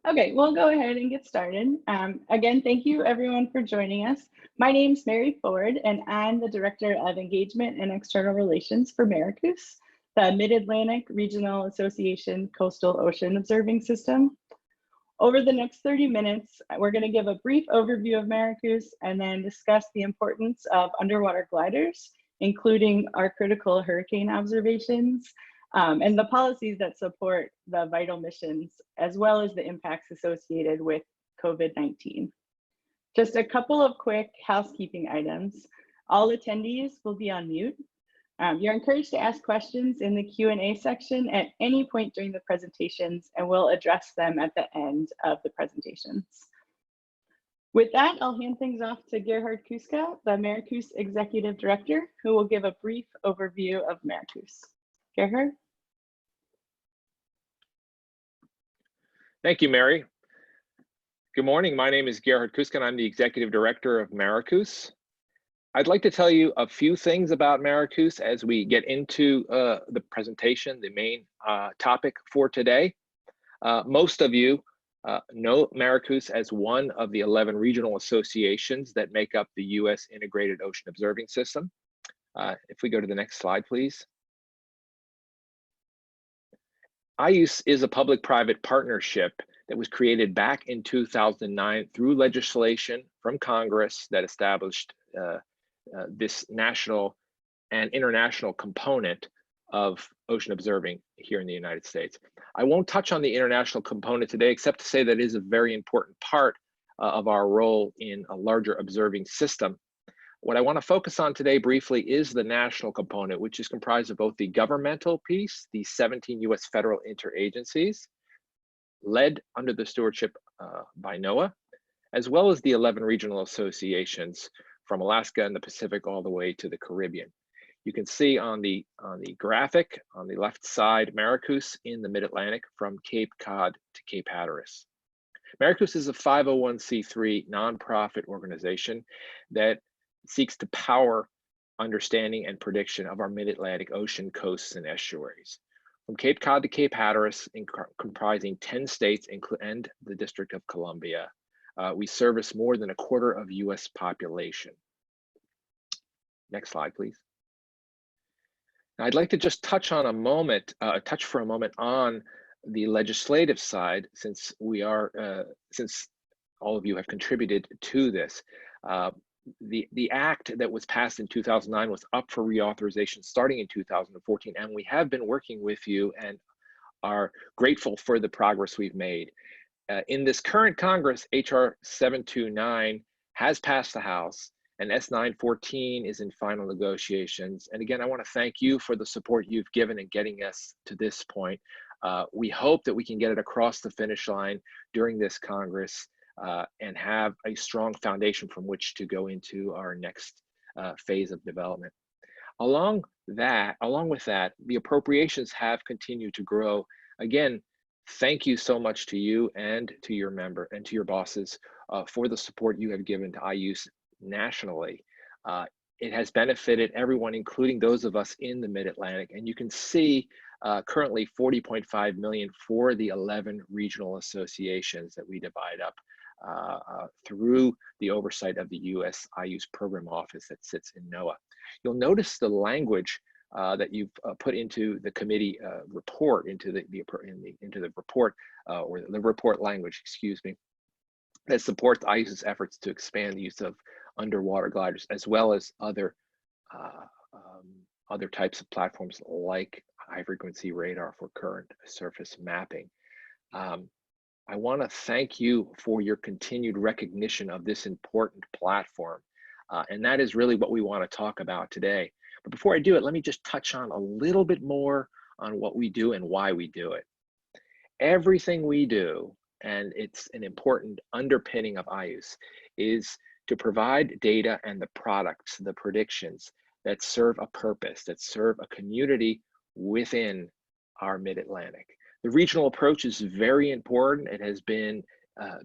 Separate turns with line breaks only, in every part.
Okay, we'll go ahead and get started. Again, thank you everyone for joining us. My name is Mary Ford, and I'm the Director of Engagement and External Relations for Maricus, the Mid-Atlantic Regional Association Coastal Ocean Observing System. Over the next 30 minutes, we're going to give a brief overview of Maricus and then discuss the importance of underwater gliders, including our critical hurricane observations, and the policies that support the vital missions, as well as the impacts associated with COVID-19. Just a couple of quick housekeeping items. All attendees will be on mute. You're encouraged to ask questions in the Q&A section at any point during the presentations, and we'll address them at the end of the presentations. With that, I'll hand things off to Gerhard Kuska, the Maricus Executive Director, who will give a brief overview of Maricus. Gerhard?
Thank you, Mary. Good morning. My name is Gerhard Kuska, and I'm the Executive Director of Maricus. I'd like to tell you a few things about Maricus as we get into the presentation, the main topic for today. Most of you know Maricus as one of the 11 regional associations that make up the U.S. Integrated Ocean Observing System. If we go to the next slide, please. IUS is a public-private partnership that was created back in 2009 through legislation from Congress that established this national and international component of ocean observing here in the United States. I won't touch on the international component today, except to say that it is a very important part of our role in a larger observing system. What I want to focus on today briefly is the national component, which is comprised of both the governmental piece, the 17 U.S. federal interagencies, led under the stewardship by NOAA, as well as the 11 regional associations from Alaska and the Pacific all the way to the Caribbean. You can see on the graphic on the left side, Maricus in the Mid-Atlantic from Cape Cod to Cape Hatteras. Maricus is a 501c3 nonprofit organization that seeks to power understanding and prediction of our Mid-Atlantic ocean coasts and estuaries. From Cape Cod to Cape Hatteras, comprising 10 states and the District of Columbia, we service more than a quarter of U.S. population. Next slide, please. Now, I'd like to just touch for a moment on the legislative side, since since all of you have contributed to this. The act that was passed in 2009 was up for reauthorization starting in 2014, and we have been working with you and are grateful for the progress we've made. In this current Congress, HR 729 has passed the House, and S 914 is in final negotiations. And again, I want to thank you for the support you've given in getting us to this point. We hope that we can get it across the finish line during this Congress and have a strong foundation from which to go into our next phase of development. Along with that, the appropriations have continued to grow. Again, thank you so much to you and to your member and to your bosses for the support you have given to IUS nationally. It has benefited everyone, including those of us in the Mid-Atlantic, and you can see currently $40.5 million for the 11 regional associations that we divide up through the oversight of the U.S. IUS Program Office that sits in NOAA. You'll notice the language that you've put into the committee report, into the report, or the report language, excuse me, that supports IUS's efforts to expand the use of underwater gliders, as well as other types of platforms like high frequency radar for current surface mapping. I want to thank you for your continued recognition of this important platform. And that is really what we want to talk about today. But before I do it, let me just touch on a little bit more on what we do and why we do it. Everything we do, and it's an important underpinning of IUS, is to provide data and the products, the predictions that serve a purpose, that serve a community within our Mid-Atlantic. The regional approach is very important. It has been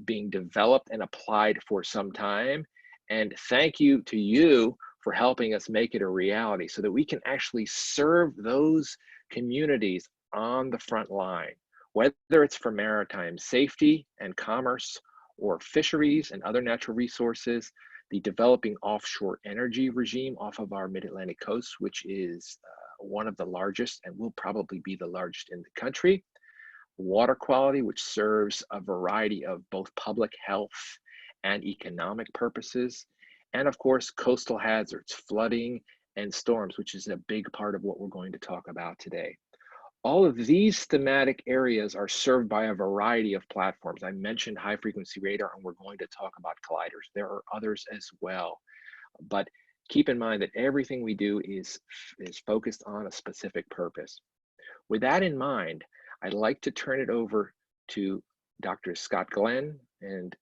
being developed and applied for some time. And thank you to you for helping us make it a reality so that we can actually serve those communities on the front line, Whether it's for maritime safety and commerce, or fisheries and other natural resources, the developing offshore energy regime off of our mid-Atlantic coast, which is one of the largest and will probably be the largest in the country, water quality, which serves a variety of both public health and economic purposes, and of course, coastal hazards, flooding and storms, which is a big part of what we're going to talk about today. All of these thematic areas are served by a variety of platforms. I mentioned high frequency radar, and we're going to talk about colliders. There are others as well, but keep in mind that everything we do is focused on a specific purpose. With that in mind, I'd like to turn it over to Dr. Scott Glenn and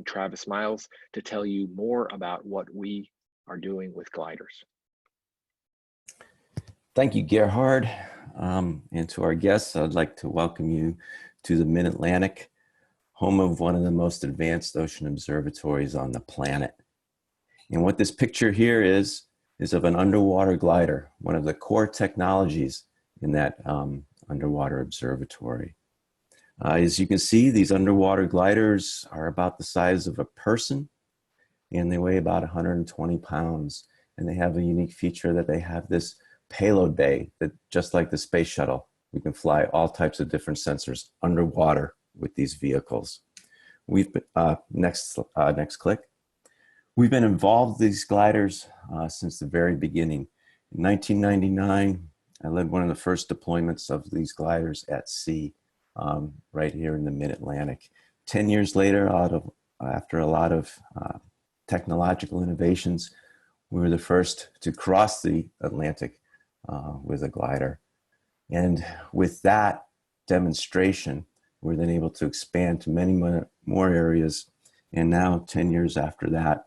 Travis Miles to tell you more about what we are doing with gliders.
Thank you, Gerhard. And to our guests, I'd like to welcome you to the Mid-Atlantic, home of one of the most advanced ocean observatories on the planet. And what this picture here is of an underwater glider, one of the core technologies in that underwater observatory. As you can see, these underwater gliders are about the size of a person, and they weigh about 120 pounds. And they have a unique feature that they have this payload bay that, just like the space shuttle, we can fly all types of different sensors underwater with these vehicles. We've been, next click. We've been involved with these gliders since the very beginning. In 1999, I led one of the first deployments of these gliders at sea, right here in the Mid-Atlantic. 10 years later, after a lot of technological innovations, we were the first to cross the Atlantic with a glider. And with that demonstration, we're then able to expand to many more areas. And now, 10 years after that,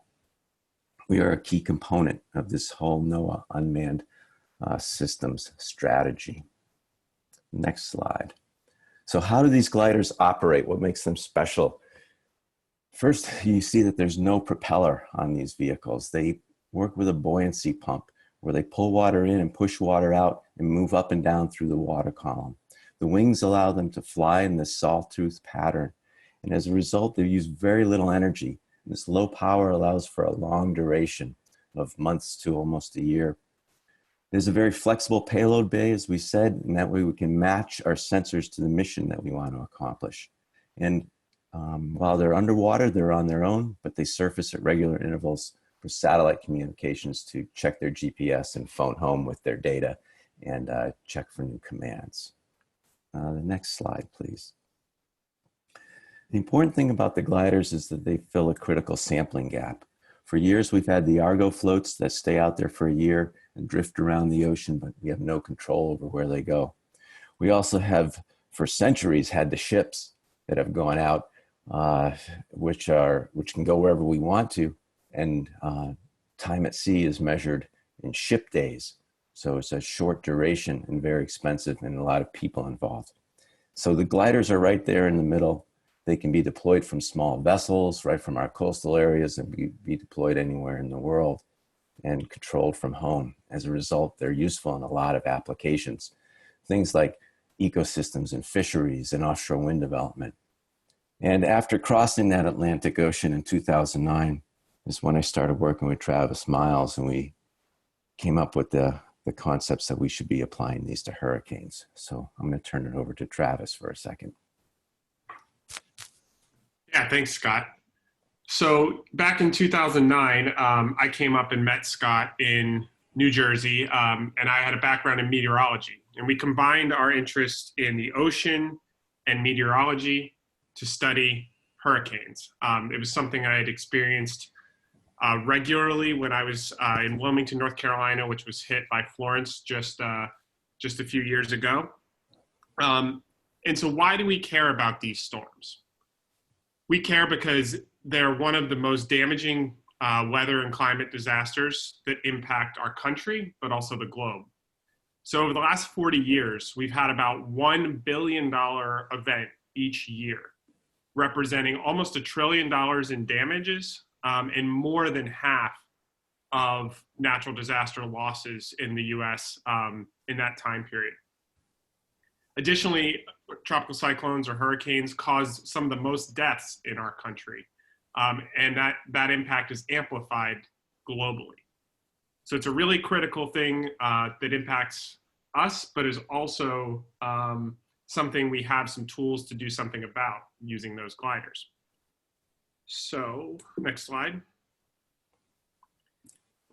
we are a key component of this whole NOAA unmanned systems strategy. Next slide. So how do these gliders operate? What makes them special? First, you see that there's no propeller on these vehicles. They work with a buoyancy pump where they pull water in and push water out and move up and down through the water column. The wings allow them to fly in this sawtooth pattern. And as a result, they use very little energy. And this low power allows for a long duration of months to almost a year. There's a very flexible payload bay, as we said, and that way we can match our sensors to the mission that we want to accomplish. And while they're underwater, they're on their own, but they surface at regular intervals for satellite communications to check their GPS and phone home with their data and check for new commands. The next slide, please. The important thing about the gliders is that they fill a critical sampling gap. For years, we've had the Argo floats that stay out there for a year and drift around the ocean, but we have no control over where they go. We also have, for centuries, had the ships that have gone out, which can go wherever we want to, and time at sea is measured in ship days. So it's a short duration and very expensive and a lot of people involved. So the gliders are right there in the middle. They can be deployed from small vessels, right from our coastal areas, and be deployed anywhere in the world and controlled from home. As a result, they're useful in a lot of applications. Things like ecosystems and fisheries and offshore wind development. And after crossing that Atlantic Ocean in 2009 is when I started working with Travis Miles, and we came up with the concepts that we should be applying these to hurricanes. So I'm going to turn it over to Travis for a second.
Yeah, thanks, Scott. So back in 2009, I came up and met Scott in New Jersey, and I had a background in meteorology. And we combined our interest in the ocean and meteorology to study hurricanes. It was something I had experienced regularly when I was in Wilmington, North Carolina, which was hit by Florence just a few years ago. And so why do we care about these storms? We care because they're one of the most damaging weather and climate disasters that impact our country, but also the globe. So over the last 40 years, we've had about $1 billion event each year, representing almost $1 trillion in damages and more than half of natural disaster losses in the US in that time period. Additionally, tropical cyclones or hurricanes cause some of the most deaths in our country. And that impact is amplified globally. So it's a really critical thing that impacts us, but is also something we have some tools to do something about using those gliders. So next slide.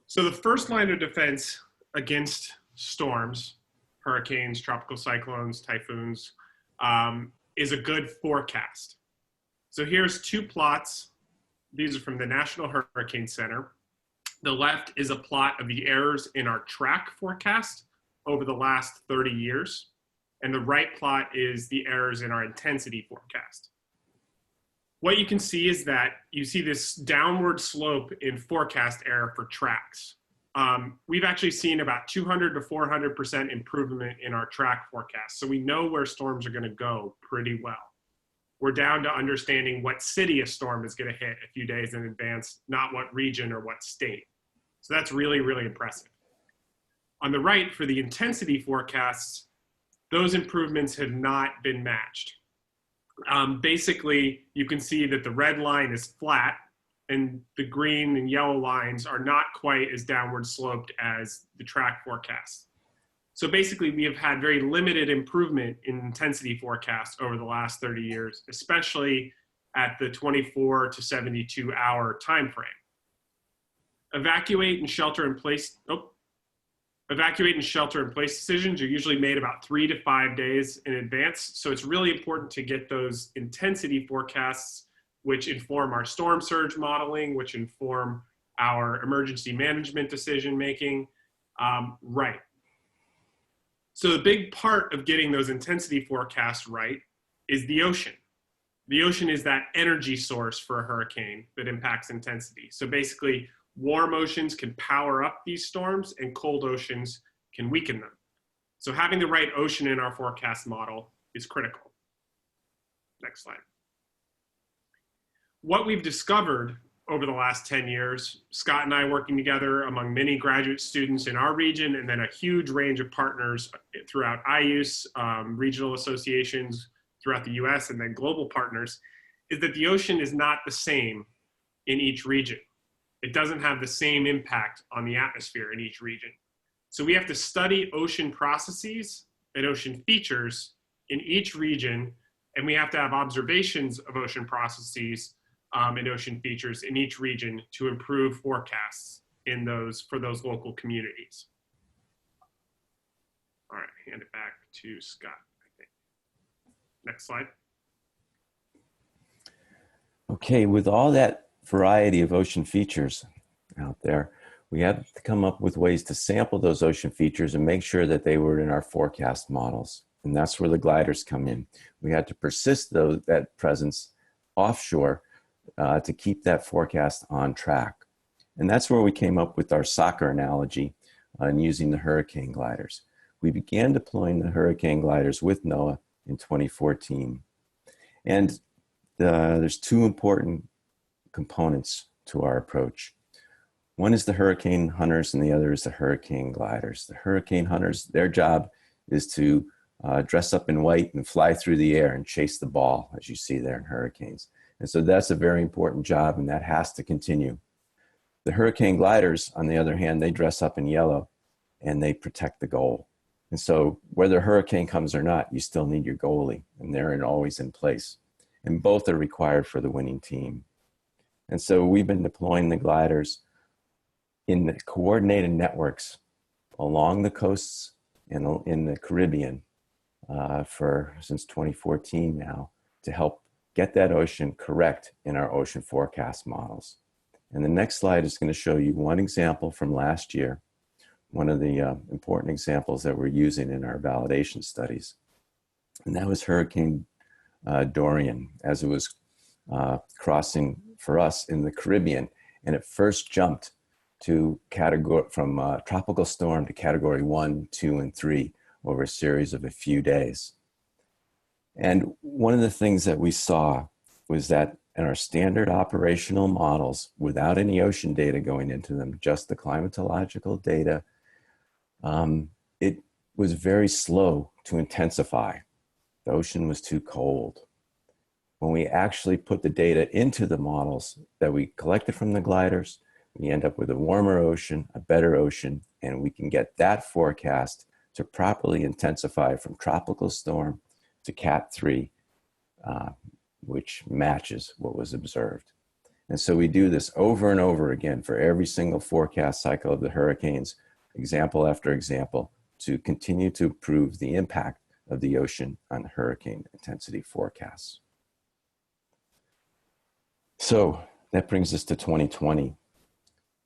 So the first line of defense against storms, hurricanes, tropical cyclones, typhoons, is a good forecast. So here's two plots. These are from the National Hurricane Center. The left is a plot of the errors in our track forecast over the last 30 years. And the right plot is the errors in our intensity forecast. What you can see is that you see this downward slope in forecast error for tracks. We've actually seen about 200 to 400% improvement in our track forecast. So we know where storms are going to go pretty well. We're down to understanding what city a storm is going to hit a few days in advance, not what region or what state. So that's really, really impressive. On the right, for the intensity forecasts, those improvements have not been matched. Basically, you can see that the red line is flat and the green and yellow lines are not quite as downward sloped as the track forecast. So basically, we have had very limited improvement in intensity forecasts over the last 30 years, especially at the 24 to 72 hour time frame. Evacuate and shelter in place decisions are usually made about 3 to 5 days in advance. So it's really important to get those intensity forecasts, which inform our storm surge modeling, which inform our emergency management decision making, right. So the big part of getting those intensity forecasts right is the ocean. The ocean is that energy source for a hurricane that impacts intensity. So basically, warm oceans can power up these storms and cold oceans can weaken them. So having the right ocean in our forecast model is critical. Next slide. What we've discovered over the last 10 years, Scott and I working together among many graduate students in our region and then a huge range of partners throughout IUS, regional associations throughout the US, and then global partners, is that the ocean is not the same in each region. It doesn't have the same impact on the atmosphere in each region. So we have to study ocean processes and ocean features in each region, and we have to have observations of ocean processes and ocean features in each region to improve forecasts for those local communities. All right, hand it back to Scott, I think. Next slide.
Okay, with all that variety of ocean features out there, we had to come up with ways to sample those ocean features and make sure that they were in our forecast models. And that's where the gliders come in. We had to persist that presence offshore to keep that forecast on track. And that's where we came up with our soccer analogy on using the hurricane gliders. We began deploying the hurricane gliders with NOAA in 2014. And there's two important components to our approach. One is the hurricane hunters and the other is the hurricane gliders. The hurricane hunters, their job is to dress up in white and fly through the air and chase the ball, as you see there in hurricanes. And so that's a very important job, and that has to continue. The hurricane gliders, on the other hand, they dress up in yellow and they protect the goal. And so whether a hurricane comes or not, you still need your goalie, and they're always in place. And both are required for the winning team. And so we've been deploying the gliders in the coordinated networks along the coasts and in the Caribbean since 2014 now, to help get that ocean correct in our ocean forecast models. And the next slide is going to show you one example from last year, one of the important examples that we're using in our validation studies. And that was Hurricane Dorian, as it was crossing for us in the Caribbean. And it first jumped to from tropical storm to category 1, 2, and 3 over a series of a few days. And one of the things that we saw was that in our standard operational models, without any ocean data going into them, just the climatological data, it was very slow to intensify. The ocean was too cold. When we actually put the data into the models that we collected from the gliders, we end up with a warmer ocean, a better ocean, and we can get that forecast to properly intensify from tropical storm to Cat 3, which matches what was observed. And so we do this over and over again for every single forecast cycle of the hurricanes, example after example, to continue to prove the impact of the ocean on hurricane intensity forecasts. So that brings us to 2020.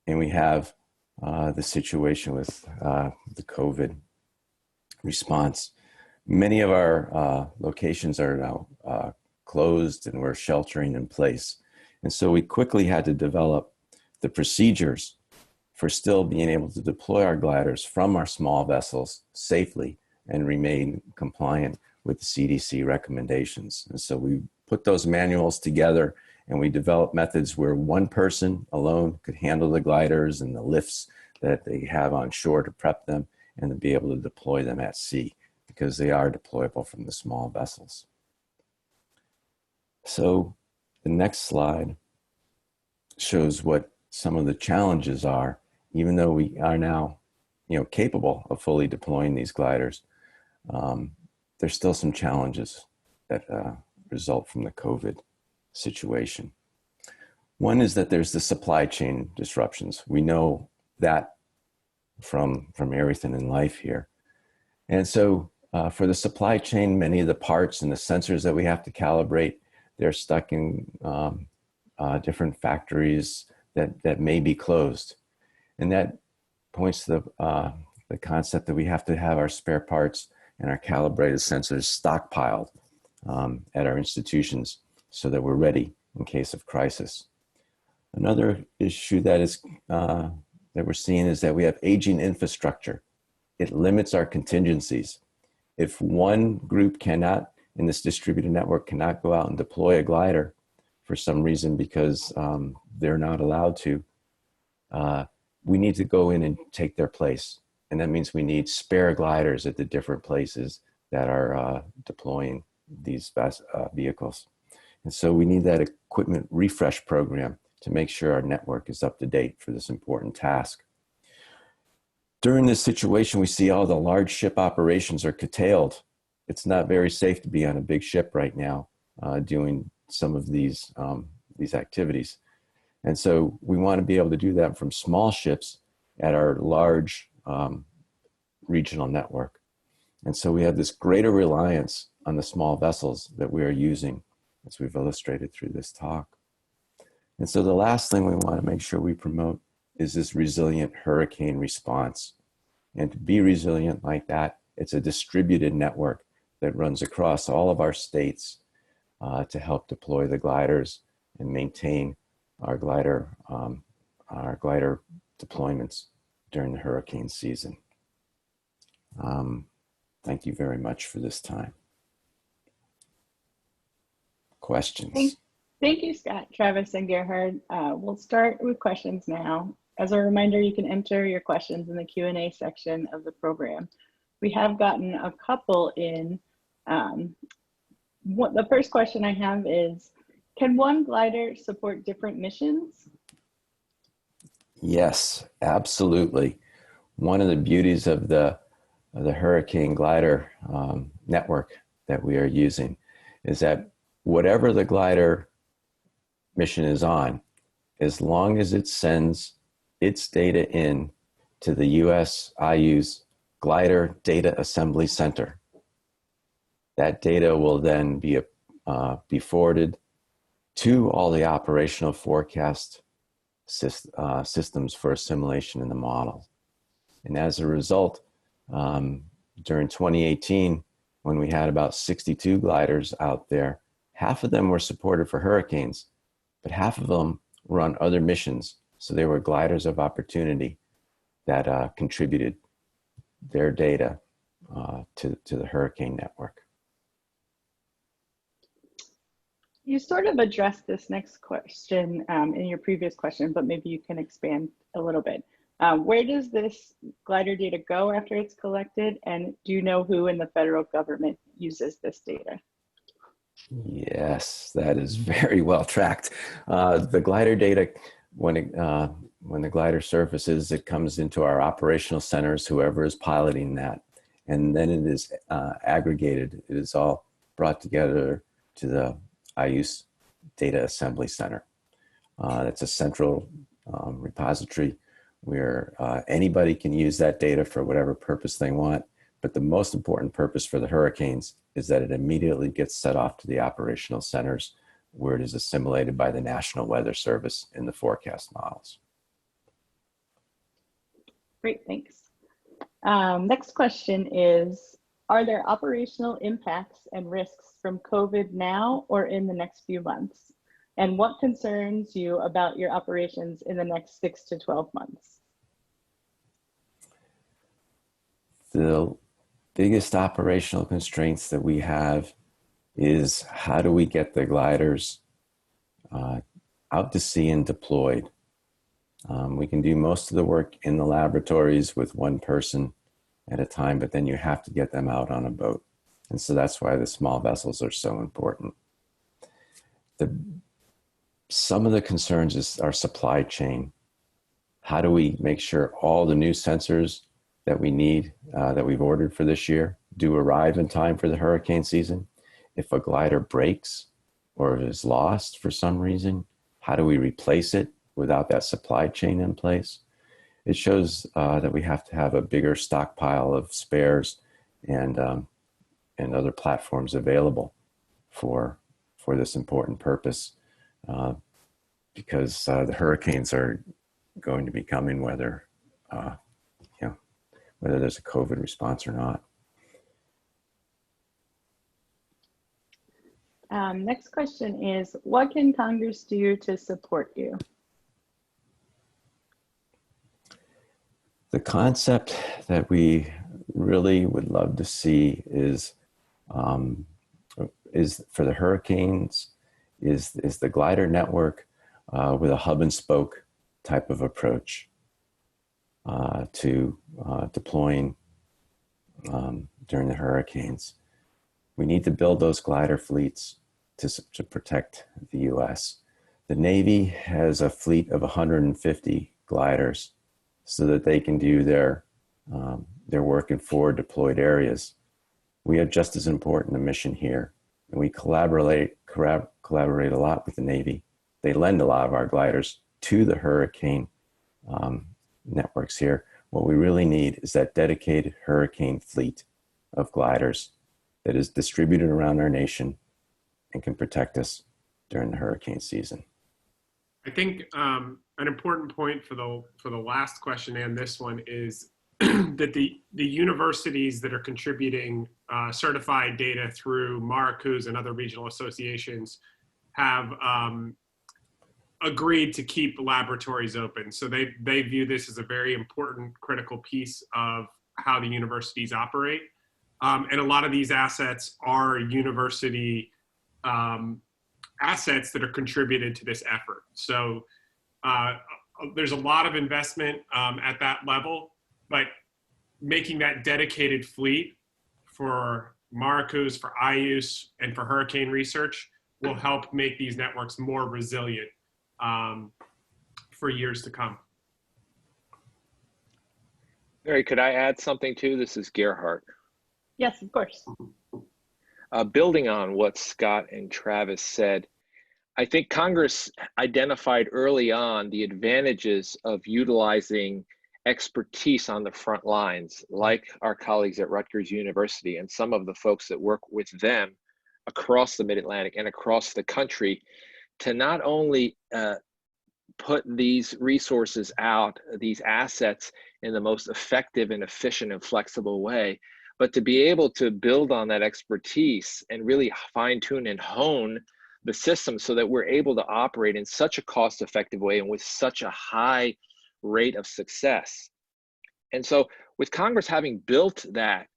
And we have the situation with the COVID response. Many of our locations are now closed and we're sheltering in place. And so we quickly had to develop the procedures for still being able to deploy our gliders from our small vessels safely and remain compliant with the CDC recommendations. And so we put those manuals together and we developed methods where one person alone could handle the gliders and the lifts that they have on shore to prep them and to be able to deploy them at sea because they are deployable from the small vessels. So the next slide shows what some of the challenges are, even though we are now, capable of fully deploying these gliders. There's still some challenges that result from the COVID situation. One is that there's the supply chain disruptions. We know that from everything in life here. And so for the supply chain, many of the parts and the sensors that we have to calibrate, they're stuck in different factories that may be closed. And that points to the concept that we have to have our spare parts and our calibrated sensors stockpiled at our institutions so that we're ready in case of crisis. Another issue that is that we're seeing is that we have aging infrastructure. It limits our contingencies. If one group cannot, in this distributed network, cannot go out and deploy a glider for some reason because they're not allowed to, we need to go in and take their place. And that means we need spare gliders at the different places that are deploying these vehicles. And so we need that equipment refresh program to make sure our network is up to date for this important task. During this situation, we see all the large ship operations are curtailed. It's not very safe to be on a big ship right now doing some of these activities. And so we want to be able to do that from small ships at our large regional network. And so we have this greater reliance on the small vessels that we are using, as we've illustrated through this talk. And so the last thing we want to make sure we promote is this resilient hurricane response. And to be resilient like that, it's a distributed network that runs across all of our states to help deploy the gliders and maintain our glider deployments during the hurricane season. Thank you very much for this time. Questions?
Thank you, Scott, Travis, and Gerhard. We'll start with questions now. As a reminder, you can enter your questions in the Q&A section of the program. We have gotten a couple in. The first question I have is, can one glider support different missions?
Yes, absolutely. One of the beauties of the hurricane glider network that we are using is that whatever the glider mission is on, as long as it sends its data in to the US IU's Glider Data Assembly Center, that data will then be forwarded to all the operational forecast systems for assimilation in the model. And as a result, during 2018, when we had about 62 gliders out there, half of them were supported for hurricanes, but half of them were on other missions. So they were gliders of opportunity that contributed their data to the hurricane network.
You sort of addressed this next question in your previous question, but maybe you can expand a little bit. Where does this glider data go after it's collected? And do you know who in the federal government uses this data?
Yes, that is very well tracked. The glider data, when the glider surfaces, it comes into our operational centers, whoever is piloting that, and then it is aggregated. It is all brought together to the IUS Data Assembly Center. It's a central repository where anybody can use that data for whatever purpose they want. But the most important purpose for the hurricanes is that it immediately gets set off to the operational centers where it is assimilated by the National Weather Service in the forecast models.
Great, thanks. Next question is, are there operational impacts and risks from COVID now or in the next few months? And what concerns you about your operations in the next 6 to 12 months?
The biggest operational constraints that we have is how do we get the gliders out to sea and deployed? We can do most of the work in the laboratories with one person at a time, but then you have to get them out on a boat. And so that's why the small vessels are so important. Some of the concerns is our supply chain. How do we make sure all the new sensors that we need, that we've ordered for this year, do arrive in time for the hurricane season? If a glider breaks or is lost for some reason, how do we replace it without that supply chain in place? It shows that we have to have a bigger stockpile of spares and other platforms available for this important purpose, because the hurricanes are going to be coming whether there's a COVID response or not.
Next question is, what can Congress do to support you?
The concept that we really would love to see is for the hurricanes is the glider network with a hub and spoke type of approach to deploying during the hurricanes. We need to build those glider fleets to protect the U.S. The Navy has a fleet of 150 gliders so that they can do their work in forward deployed areas. We have just as important a mission here, and we collaborate a lot with the Navy. They lend a lot of our gliders to the hurricane networks here. What we really need is that dedicated hurricane fleet of gliders that is distributed around our nation and can protect us during the hurricane season.
I think an important point for the last question and this one is that the universities that are contributing certified data through MARICUS and other regional associations have agreed to keep laboratories open. So they view this as a very important, critical piece of how the universities operate. And a lot of these assets are university assets that are contributed to this effort. So there's a lot of investment at that level, but making that dedicated fleet for MARICUS, for IUS, and for hurricane research will help make these networks more resilient for years to come.
Mary, could I add something too? This is Gerhard.
Yes, of course.
Building on what Scott and Travis said, I think Congress identified early on the advantages of utilizing expertise on the front lines, like our colleagues at Rutgers University and some of the folks that work with them across the Mid-Atlantic and across the country, to not only put these resources out, these assets, in the most effective and efficient and flexible way, but to be able to build on that expertise and really fine tune and hone the system so that we're able to operate in such a cost-effective way and with such a high rate of success. And so with Congress having built that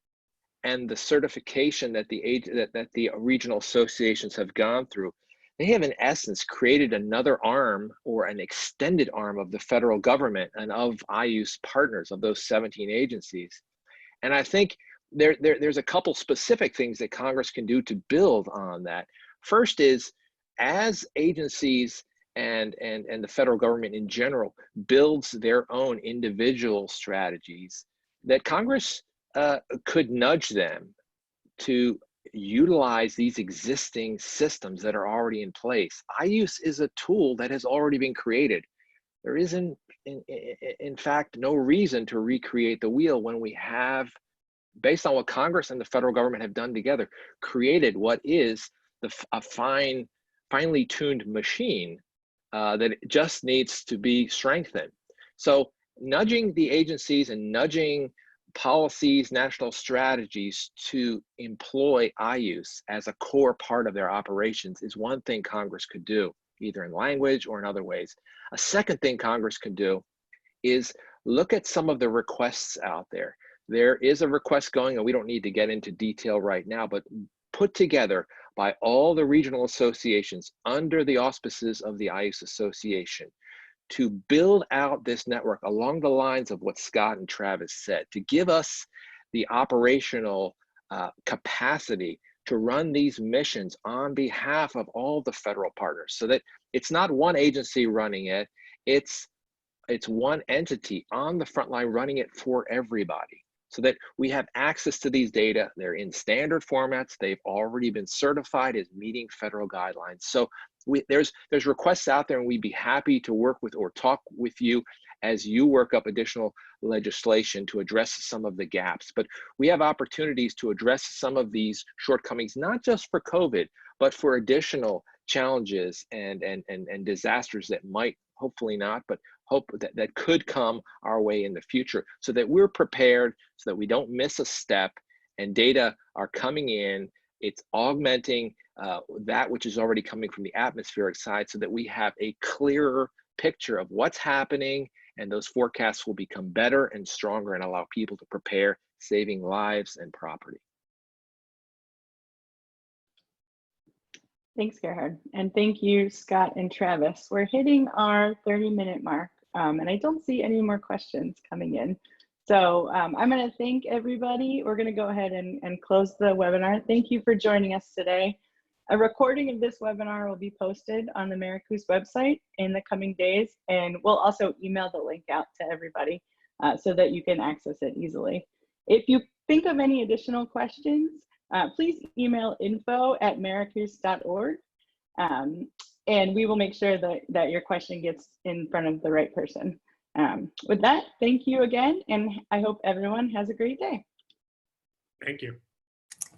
and the certification that the regional associations have gone through, I they have in essence created another arm or an extended arm of the federal government and of IUCE partners, of those 17 agencies. And I think there's a couple specific things that Congress can do to build on that. First is, as agencies and the federal government in general builds their own individual strategies, that Congress could nudge them to utilize these existing systems that are already in place. IUCE is a tool that has already been created. There isn't, in fact, no reason to recreate the wheel when we have, based on what Congress and the federal government have done together, created what is a finely tuned machine that just needs to be strengthened. So nudging the agencies and nudging policies, national strategies to employ IUCE as a core part of their operations is one thing Congress could do, either in language or in other ways. A second thing Congress could do is look at some of the requests out there. There is a request going, and we don't need to get into detail right now, but put together by all the regional associations under the auspices of the IUCE Association to build out this network along the lines of what Scott and Travis said, to give us the operational capacity to run these missions on behalf of all the federal partners, so that it's not one agency running it, it's one entity on the front line running it for everybody, so that we have access to these data. They're in standard formats. They've already been certified as meeting federal guidelines. So there's requests out there, and we'd be happy to work with or talk with you as you work up additional legislation to address some of the gaps. But we have opportunities to address some of these shortcomings, not just for COVID, but for additional challenges and disasters that might, hopefully not, but hope that could come our way in the future, so that we're prepared, so that we don't miss a step, and data are coming in, it's augmenting that which is already coming from the atmospheric side, so that we have a clearer picture of what's happening, and those forecasts will become better and stronger and allow people to prepare, saving lives and property.
Thanks, Gerhard. And thank you, Scott and Travis. We're hitting our 30-minute mark, and I don't see any more questions coming in. So I'm going to thank everybody. We're going to go ahead and close the webinar. Thank you for joining us today. A recording of this webinar will be posted on the Maricus website in the coming days, and we'll also email the link out to everybody so that you can access it easily. If you think of any additional questions, please email info@maricus.org, and we will make sure that your question gets in front of the right person. With that, thank you again, and I hope everyone has a great day.
Thank you.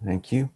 Thank you.